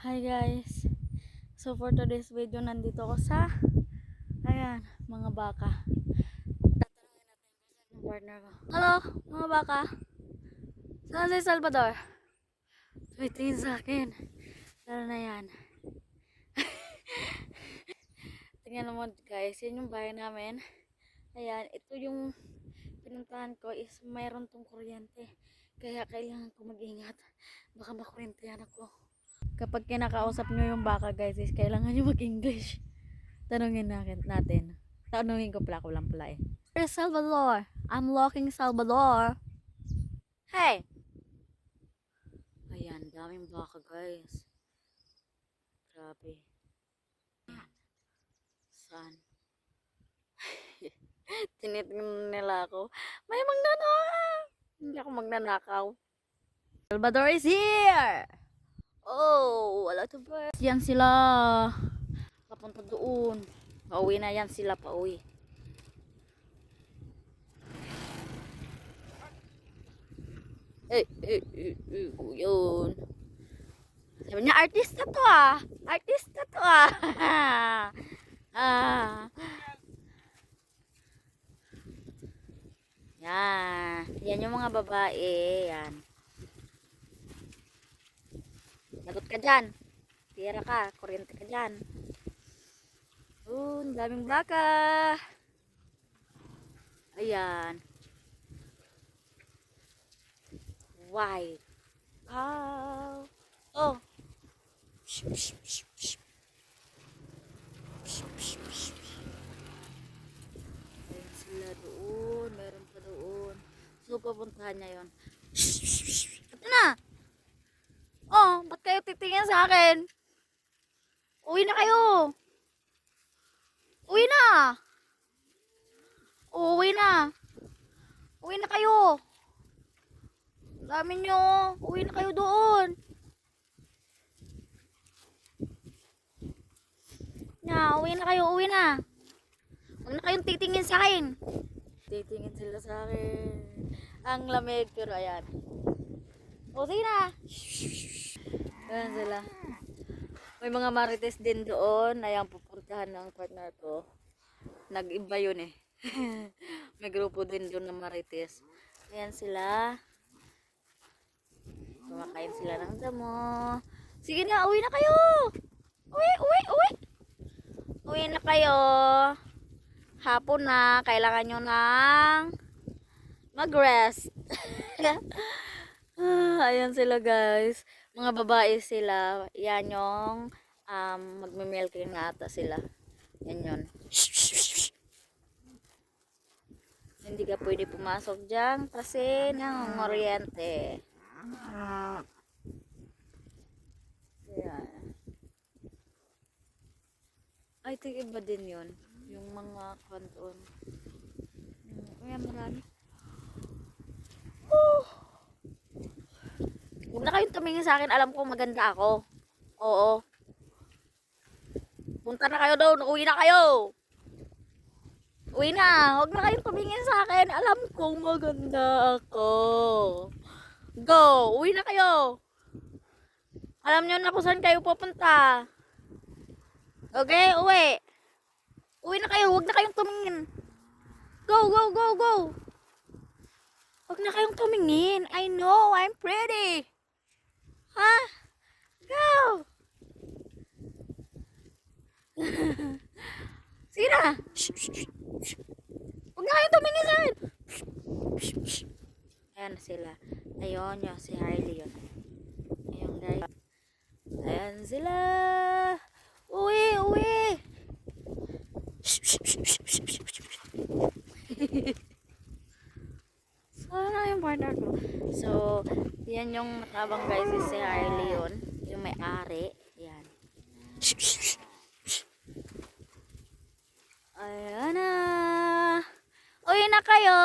Hi guys. So for today's video nandito ako sa mga baka. Tatanungin natin kung saan yung partner ko. Hello mga baka. Saan si Salvador? Tingin sa akin. Tara na yan. Tingnan mo guys, yan yung bahay namin. Ayan, ito yung pinuntahan ko is mayroon tong kuryente. Kaya kailangan ko mag-ingat. Baka makuryentehan ako. Kapag kinakausap nyo yung baka guys is kailangan nyo mag-English. Tanungin natin. Tanungin ko pala, ko lang pala eh. Where's Salvador? I'm looking Salvador. Hey! Ayan, daming baka guys. Grabe. Ayan. Saan? Tinitingnan nila ako. May magnanakaw! Hindi ako magnanakaw. Salvador is here! Oh, wala to birds. Yan sila. Papunta doon. Pauwi na yan sila, pauwi. Yun. Sabi niya, artista to ah. Artista to ah. Yan. Yan yung mga babae. Yan. Lagot ka dyan. Tira ka. Kuryente ka dyan. Daming baka. Ayan. White. Oh. Oh. Ayan sila doon. Meron pa doon. So, papuntahan niya yun. Ito na. Oh, ba't kayo titingin sa akin? Uwi na kayo. Uwi na. Uwi na. Uwi na kayo. Dami nyo. Uwi na kayo doon. Uwi na kayo. Uwi na. Huwag na kayong titingin sa akin. Titingin sila sa akin. Ang lamig. Pero ayan. O, sige na. Ayan sila. May mga marites din doon. Ayan, pupuntahan ng partner ko. Nag-iba yun eh. May grupo din doon ng marites. Ayan sila. Kumakain sila ng damo. Sige na, uwi na kayo. Uwi. Uwi na kayo. Hapon na. Kailangan nyo ng mag-rest. Ayan sila guys. Mga babae sila. Yan yung magme-milking na ata sila. Yan yun. Hindi ka pwede pumasok dyan kasi nangunguryente. Ayan. I think iba din yun. Yung mga kanton. Ayan, marami. Huwag na kayong tumingin sa akin. Alam ko maganda ako. Oo. Punta na kayo doon. Uwi na kayo. Uwi na. Huwag na kayong tumingin sa akin. Alam kong maganda ako. Go. Uwi na kayo. Alam nyo na kung saan kayo pupunta. Okay? Uwi. Uwi na kayo. Huwag na kayong tumingin. Go. Huwag na kayong tumingin. I know. I'm pretty. Ha? Go. Sige na. Huwag na kayong tumingin sa akin. Ayan sila. Ayun yun. Si Harley yun. Ayun guys. Ayan sila. Uwi. Sana yung partner ko. So, yan yung nakabang guys. Si Harley yun. Yung may-ari. Yan. Ayan na. Uwi na kayo.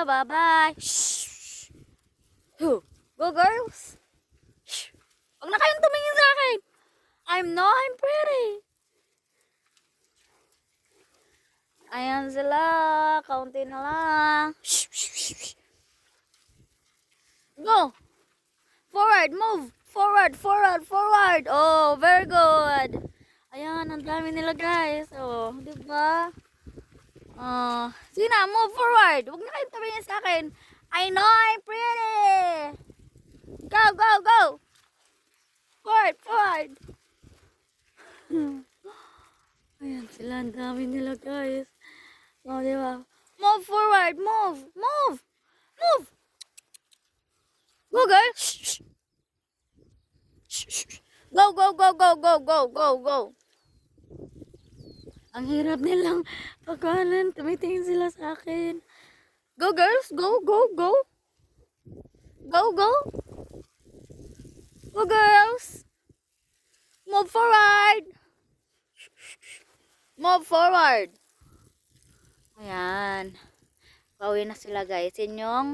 Bye-bye. Go girls. Huwag na kayong tumingin sa akin. I'm pretty. Ayan sila. Kaunti na lang. Go. Forward. Move. Forward, forward, forward. Oh, very good. Ayan, ang dami nila guys. Oh, di ba? Sige na, move forward. Huwag na kayong tumingin sa akin. I know I'm pretty. Go, go, go. Forward, forward. Ayan sila, ang dami nila guys. Oh, di ba? Move forward, move, move, move. Go guys. Shh, shh. Shh, shh. Go, go, go, go, go, go, go, go. Ang hirap nilang pagkanan. Tumitingin sila sa akin. Go girls, go, go, go. Go, go. Go girls. Move forward. Move forward. Ayan. Pauwi na sila guys. Yun yung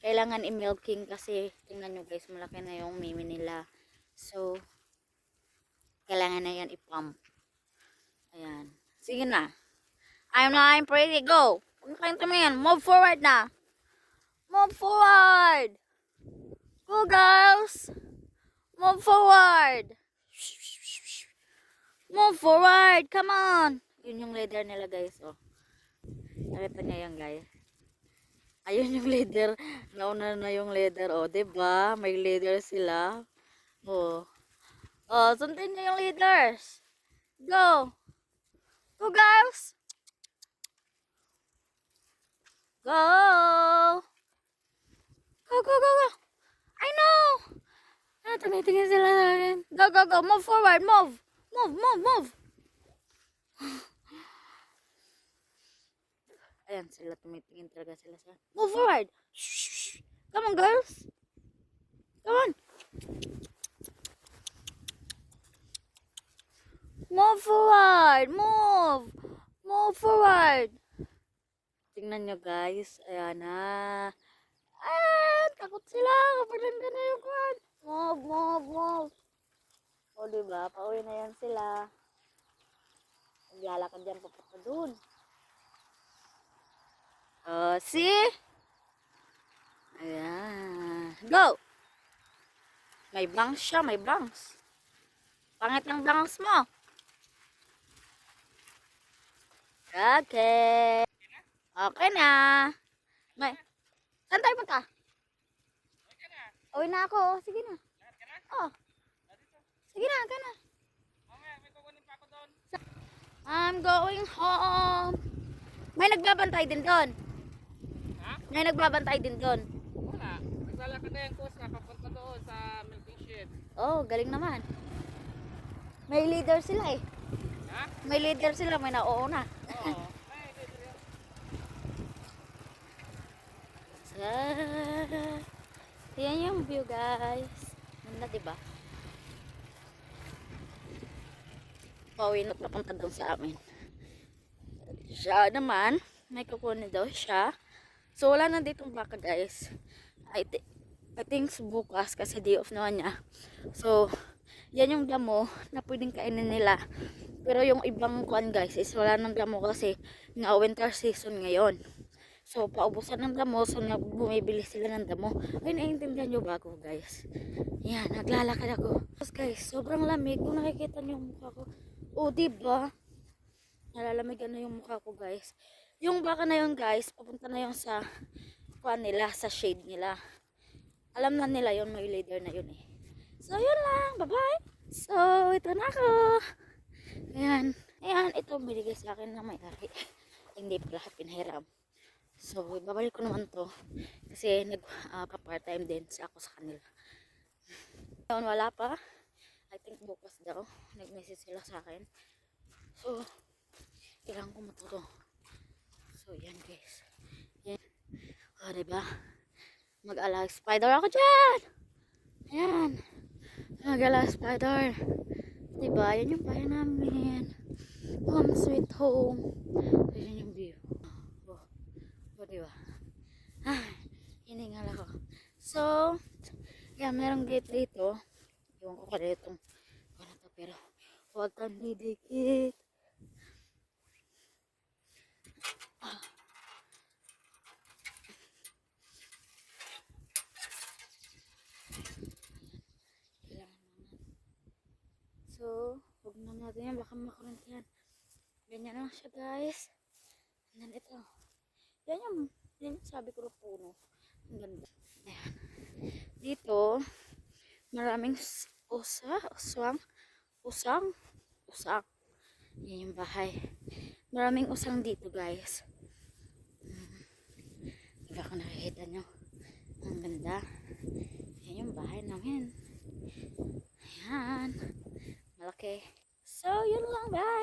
kailangan i-milking kasi tingnan nyo guys, malaki na yung mimi nila. So, kailangan na yan i-pump. Ayan. Sige na. I'm pretty. Go. Huwag na kayong tumingin. Move forward na. Move forward. Go girls. Move forward. Move forward. Come on. Yun yung leader nila guys. Oh. Nakita niya yan guys. Ayun yung leader. Nauna na yung leader. Oh, diba? May leader sila. Oh. Oh, sundin niyo yung leaders. Go. Go girls. Go. Go, go, go, go. I know. Tumitingin sila sa akin. Go, go, go. Move forward. Move. Move, move, move. Ayan sila. Tumitingin talaga sila sa akin. Move forward. Shh. Come on, girls. Come on. Move forward. Move. Move forward. Tingnan nyo guys. Ayan na. Takot sila kapag nandun na yung kwan. Move, move, move. O diba, pauwi na yan sila. Maglalakad yan papunta dun. See? Ayan. Go! May bangs siya, may bangs. Pangit ng bangs mo. Okay. Okay na. May... Saan tayo punta? Uwi na ako. Sige na. Oh. Sige na, ka na. I'm going home. May nagbabantay din doon. Ha? May nagbabantay din doon. Wala. Naglalakad na yung kusa papunta doon sa milking shed. Oh, galing naman. May leader sila eh. Ha? May leader sila, may nauuna. Oo. Yan yung view guys. Ganda diba? Pauwi na papunta doon sa amin. Siya naman, may kukunin daw siya. So wala na ditong baka guys. I think bukas kasi day off naman niya. So yan yung damo na pwedeng kainin nila. Pero yung ibang kuan guys is wala nang damo kasi nga winter season ngayon. So, paubusan ng damo. So, bumibili sila ng damo. Ay, naiintindihan nyo ba ako, guys? Yan, naglalakad ako. Tapos, guys, sobrang lamig. Kung nakikita nyo yung mukha ko. O, diba? Nalalamig na yung mukha ko, guys. Yung baka na yun, guys, papunta na yun sa kuan nila, sa shade nila. Alam na nila yun, may leader na yun eh. So, yun lang. Bye-bye. So, ito na ako. Ayan. Ayan, ito binigay sa akin na may-ari. Hindi pala pinahiram. So, babalik ko naman to kasi nag-part-time din ako sa kanila. Ngayon, wala pa. I think bukas daw. Nag-message sila sa akin. So, kailangan ko matuto. So, yan guys. Yan. O, diba? Mag-alag spider ako dyan! Ayan. Mag-alag spider. Diba? Yan yung bahay namin. Home sweet home. Yan yung view. Diba? Hiningal ako. So, yeah, merong gate dito. Iwan ko kada itong pero huwag kang didikit. So, huwag na natin yan. Baka makurente yan. Ganyan lang siya guys. And then ito. Yan yung sabi ko na puno. Ang ganda. Ayan. Dito, maraming usang. Yan yung bahay. Maraming usang dito guys. Diba kung nakikita nyo? Ang ganda. Yan yung bahay namin. Ayan. Malaki. So, yun lang guys.